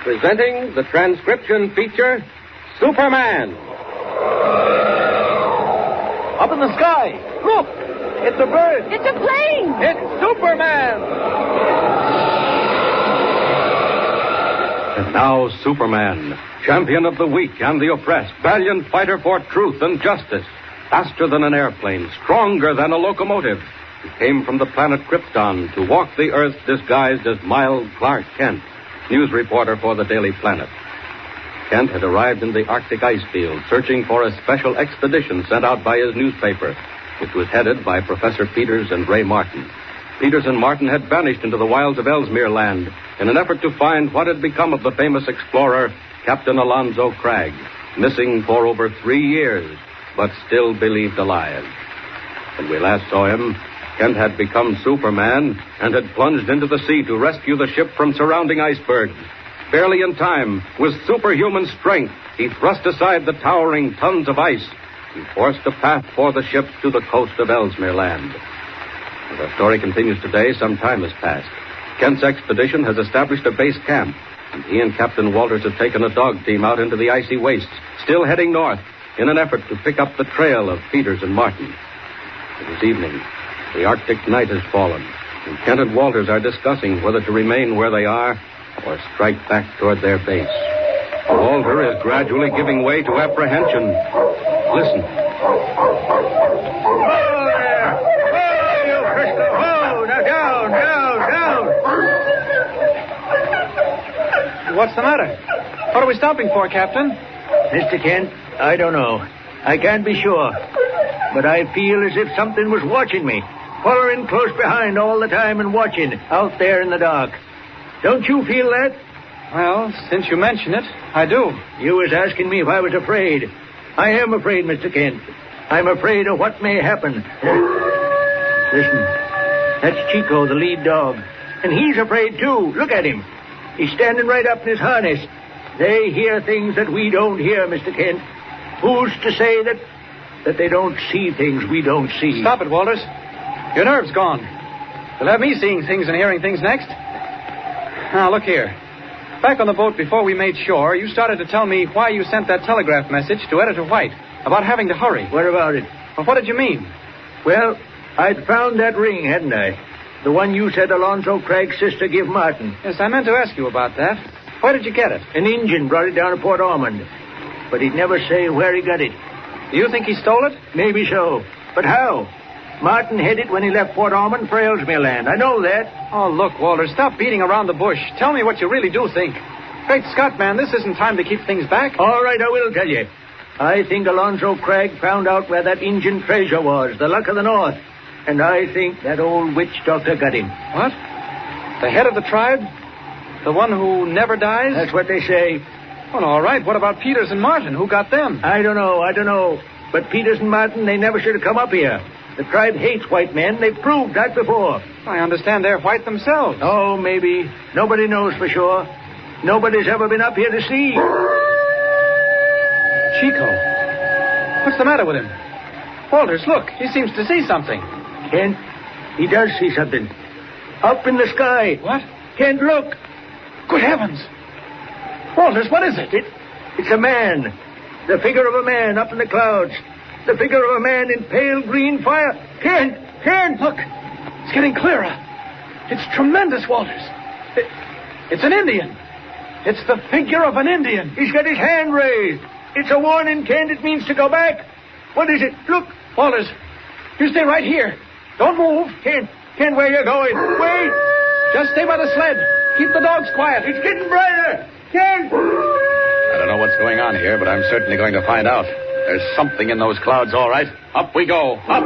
presenting the transcription feature, Superman. Up in the sky. Look! It's a bird. It's a plane. It's Superman! And now Superman, champion of the weak and the oppressed, valiant fighter for truth and justice, faster than an airplane, stronger than a locomotive. He came from the planet Krypton to walk the earth disguised as mild Clark Kent, news reporter for the Daily Planet. Kent had arrived in the Arctic ice field, searching for a special expedition sent out by his newspaper, which was headed by Professor Peters and Ray Martin. Peters and Martin had vanished into the wilds of Ellesmere Land in an effort to find what had become of the famous explorer, Captain Alonzo Craig, missing for over 3 years, but still believed alive. When we last saw him, Kent had become Superman and had plunged into the sea to rescue the ship from surrounding icebergs. Barely in time, with superhuman strength, he thrust aside the towering tons of ice and forced a path for the ship to the coast of Ellesmere Land. As our story continues today, some time has passed. Kent's expedition has established a base camp, and he and Captain Walters have taken a dog team out into the icy wastes, still heading north in an effort to pick up the trail of Peters and Martin. It is evening. The Arctic night has fallen, and Kent and Walters are discussing whether to remain where they are or strike back toward their base. Walter is gradually giving way to apprehension. Listen. Whoa there! Whoa, you Crystal! Whoa! Now down! What's the matter? What are we stopping for, Captain? Mr. Kent, I don't know. I can't be sure. But I feel as if something was watching me, following close behind all the time and watching out there in the dark. Don't you feel that? Well, since you mention it, I do. You was asking me if I was afraid. I am afraid, Mr. Kent. I'm afraid of what may happen. Listen, that's Chico, the lead dog. And he's afraid, too. Look at him. He's standing right up in his harness. They hear things that we don't hear, Mr. Kent. Who's to say that they don't see things we don't see? Stop it, Walters. Your nerve's gone. You'll have me seeing things and hearing things next. Now, look here. Back on the boat before we made shore, you started to tell me why you sent that telegraph message to Editor White about having to hurry. What about it? Well, what did you mean? Well, I'd found that ring, hadn't I? The one you said Alonzo Craig's sister give Martin. Yes, I meant to ask you about that. Where did you get it? An Injun brought it down to Port Ormond. But he'd never say where he got it. Do you think he stole it? Maybe so. But how? Martin hid it when he left Port Ormond for Ellesmere Land. I know that. Oh, look, Walter, stop beating around the bush. Tell me what you really do think. Great Scott, man, this isn't time to keep things back. All right, I will tell you. I think Alonzo Craig found out where that Injun treasure was, the Luck of the North. And I think that old witch doctor got him. What? The head of the tribe? The one who never dies? That's what they say. Well, all right. What about Peters and Martin? Who got them? I don't know. But Peters and Martin, they never should have come up here. The tribe hates white men. They've proved that before. I understand they're white themselves. Oh, maybe. Nobody knows for sure. Nobody's ever been up here to see. Chico. What's the matter with him? Walters, look. He seems to see something. Kent, he does see something. Up in the sky. What? Kent, look. Good heavens. Walters, what is it? It's a man. The figure of a man up in the clouds. The figure of a man in pale green fire. Kent! Look. It's getting clearer. It's tremendous, Walters. It's an Indian. It's the figure of an Indian. He's got his hand raised. It's a warning, Kent. It means to go back. What is it? Look. Walters, you stay right here. Don't move. Kent, where you going? Wait. Just stay by the sled. Keep the dogs quiet. It's getting brighter. Kent! I don't know what's going on here, but I'm certainly going to find out. There's something in those clouds, all right. Up we go. Up.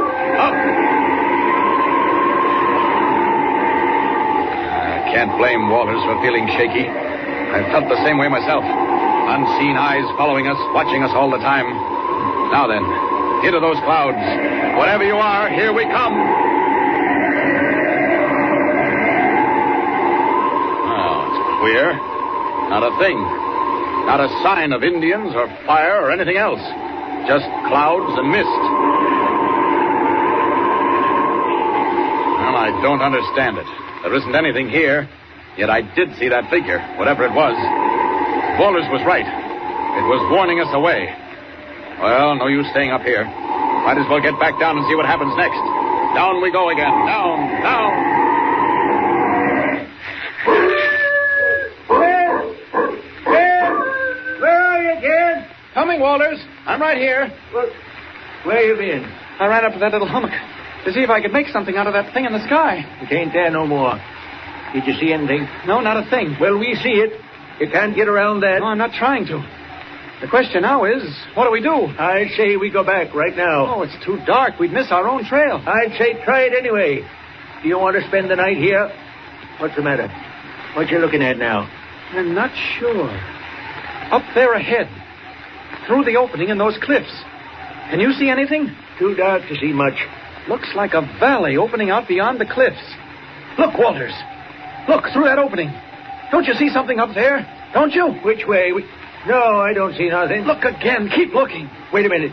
I can't blame Walters for feeling shaky. I've felt the same way myself. Unseen eyes following us, watching us all the time. Now then, into those clouds. Whatever you are, here we come. Oh, it's queer. Not a thing. Not a sign of Indians or fire or anything else. Just clouds and mist. Well, I don't understand it. There isn't anything here, yet I did see that figure, whatever it was. Walters was right. It was warning us away. Well, no use staying up here. Might as well get back down and see what happens next. Down we go again. Down, down. Where are you, Ken? Coming, Walters. I'm right here. Where you been? I ran up to that little hummock to see if I could make something out of that thing in the sky. It ain't there no more. Did you see anything? No, not a thing. Well, we see it. You can't get around that. No, I'm not trying to. The question now is, what do we do? I'd say we go back right now. Oh, it's too dark. We'd miss our own trail. I'd say try it anyway. Do you want to spend the night here? What's the matter? What you looking at now? I'm not sure. Up there ahead, through the opening in those cliffs. Can you see anything? Too dark to see much. Looks like a valley opening out beyond the cliffs. Look, Walters. Look, through that opening. Don't you see something up there? Don't you? Which way? No, I don't see nothing. Look again. Keep looking. Wait a minute.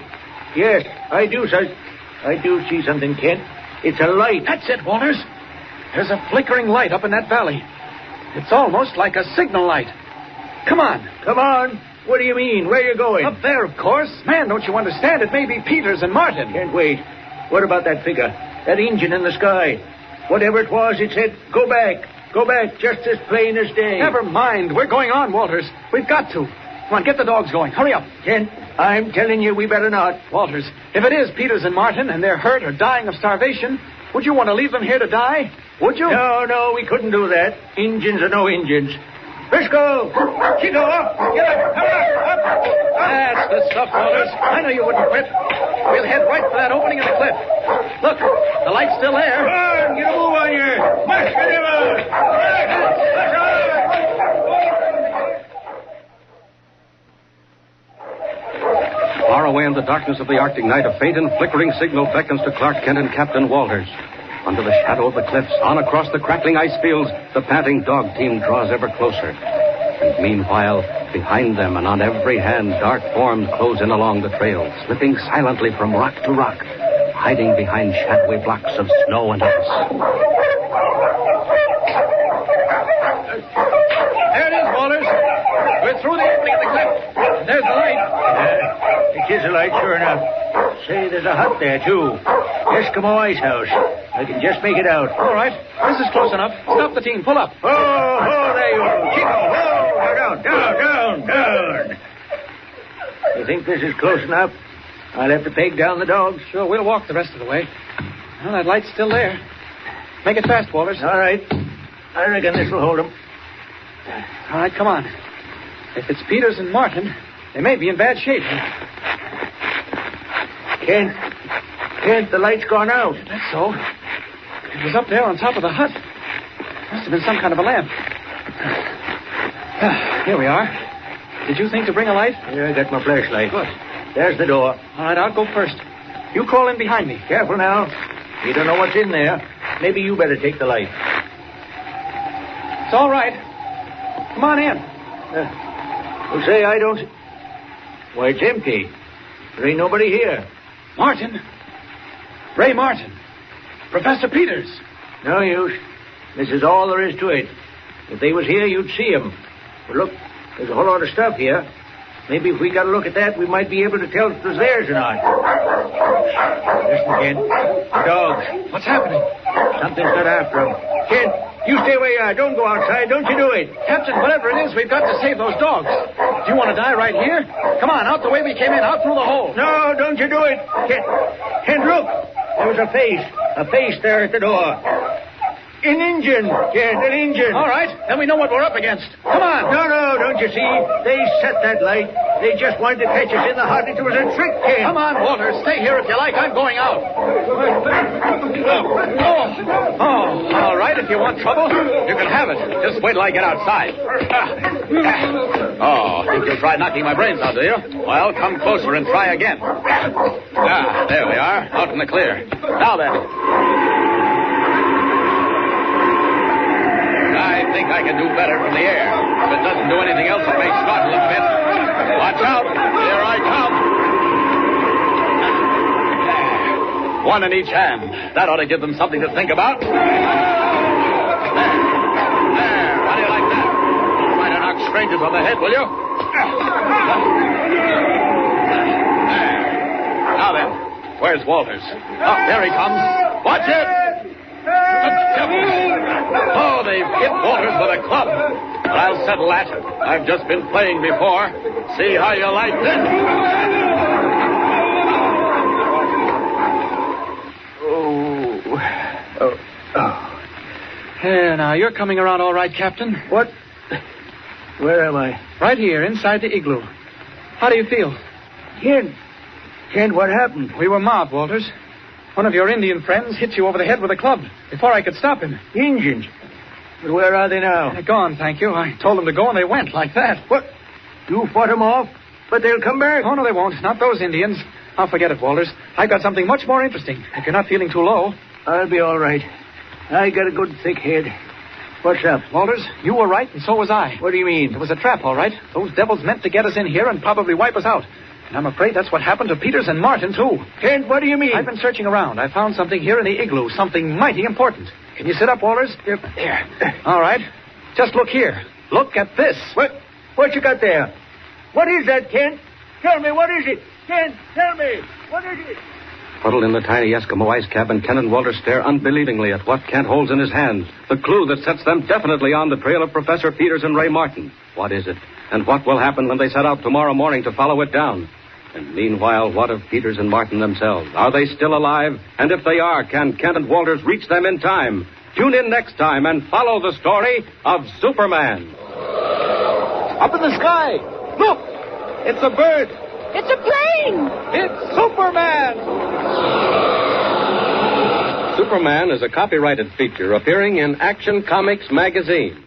Yes, I do, sir. I do see something, Kent. It's a light. That's it, Walters. There's a flickering light up in that valley. It's almost like a signal light. Come on. Come on. What do you mean? Where are you going? Up there, of course. Man, don't you understand? It may be Peters and Martin. Can't wait. What about that figure? That engine in the sky? Whatever it was, it said, go back. Go back, just as plain as day. Never mind. We're going on, Walters. We've got to. Come on, get the dogs going. Hurry up. Kent, I'm telling you, we better not. Walters, if it is Peters and Martin and they're hurt or dying of starvation, would you want to leave them here to die? Would you? No, we couldn't do that. Engines or no engines. Briscoe! Chico, up! Get up! Up! That's the stuff, Walters. I know you wouldn't quit. We'll head right for that opening in the cliff. Look, the light's still there. Come on, get a move on you! March, get him out! Far away in the darkness of the Arctic night, a faint and flickering signal beckons to Clark Kent and Captain Walters. Under the shadow of the cliffs, on across the crackling ice fields, the panting dog team draws ever closer. And meanwhile, behind them and on every hand, dark forms close in along the trail, slipping silently from rock to rock, hiding behind shadowy blocks of snow and ice. There it is, Walters. We're through the opening of the cliff. There's the light. It is a light, sure enough. Say, there's a hut there, too. Eskimo ice house. I can just make it out. All right. This is close enough. Stop the team. Pull up. Oh, there you are. Chico, down. You think this is close enough? I'll have to peg down the dogs. Sure, we'll walk the rest of the way. Well, that light's still there. Make it fast, Walters. All right. I reckon this will hold them. All right, come on. If it's Peters and Martin, they may be in bad shape. Kent, the light's gone out. That's so. It was up there on top of the hut. Must have been some kind of a lamp. Here we are. Did you think to bring a light? Here, I got my flashlight. Good. There's the door. All right, I'll go first. You crawl in behind me. Careful now. You don't know what's in there. Maybe you better take the light. It's all right. Come on in. Well, say, I don't... Why, it's empty. There ain't nobody here. Martin. Ray Martin. Professor Peters. No use. This is all there is to it. If they was here, you'd see 'em. But look, there's a whole lot of stuff here. Maybe if we got a look at that, we might be able to tell if it was theirs or not. Listen, Kent. The dogs. What's happening? Something's got after 'em. Kent, you stay where you are. Don't go outside. Don't you do it. Captain, whatever it is, we've got to save those dogs. Do you want to die right here? Come on, out the way we came in, out through the hole. No, don't you do it. Kent, look. There was a face. A face there at the door. An engine, Kent, an engine. All right, then we know what we're up against. Come on. No, don't you see? They set that light. They just wanted to catch us in the hut. It was a trick, Kent. Come on, Walter. Stay here if you like. I'm going out. Oh, all right. If you want trouble, you can have it. Just wait till I get outside. Oh, think you'll try knocking my brains out, do you? Well, come closer and try again. There we are, out in the clear. Now then. I think I can do better from the air. If it doesn't do anything else, it may startle a bit. Watch out. Here I come. One in each hand. That ought to give them something to think about. There. How do you like that? Try to knock strangers on the head, will you? Now then, where's Walters? Oh, there he comes. Watch it! The devils! Oh, they've hit Walters with a club. But I'll settle that. I've just been playing before. See how you like this. Here, now, you're coming around all right, Captain. What? Where am I? Right here, inside the igloo. How do you feel? Kent, what happened? We were mobbed, Walters. One of your Indian friends hit you over the head with a club before I could stop him. Indians? But where are they now? They're gone, thank you. I told them to go, and they went like that. What? You fought them off? But they'll come back? Oh, no, they won't. Not those Indians. I'll forget it, Walters. I've got something much more interesting, if you're not feeling too low. I'll be all right. I got a good thick head. What's up? Walters, you were right, and so was I. What do you mean? It was a trap, all right. Those devils meant to get us in here and probably wipe us out. And I'm afraid that's what happened to Peters and Martin, too. Kent, what do you mean? I've been searching around. I found something here in the igloo, something mighty important. Can you sit up, Walters? Yep. There. All right. Just look here. Look at this. What you got there? What is that, Kent? Tell me, what is it? Kent, tell me. What is it? Huddled in the tiny Eskimo ice cabin, Ken and Walter stare unbelievingly at what Kent holds in his hand. The clue that sets them definitely on the trail of Professor Peters and Ray Martin. What is it? And what will happen when they set out tomorrow morning to follow it down? And meanwhile, what of Peters and Martin themselves? Are they still alive? And if they are, can Kent and Walters reach them in time? Tune in next time and follow the story of Superman. Up in the sky. Look! It's a bird. It's a plane! It's Superman! Superman is a copyrighted feature appearing in Action Comics magazine.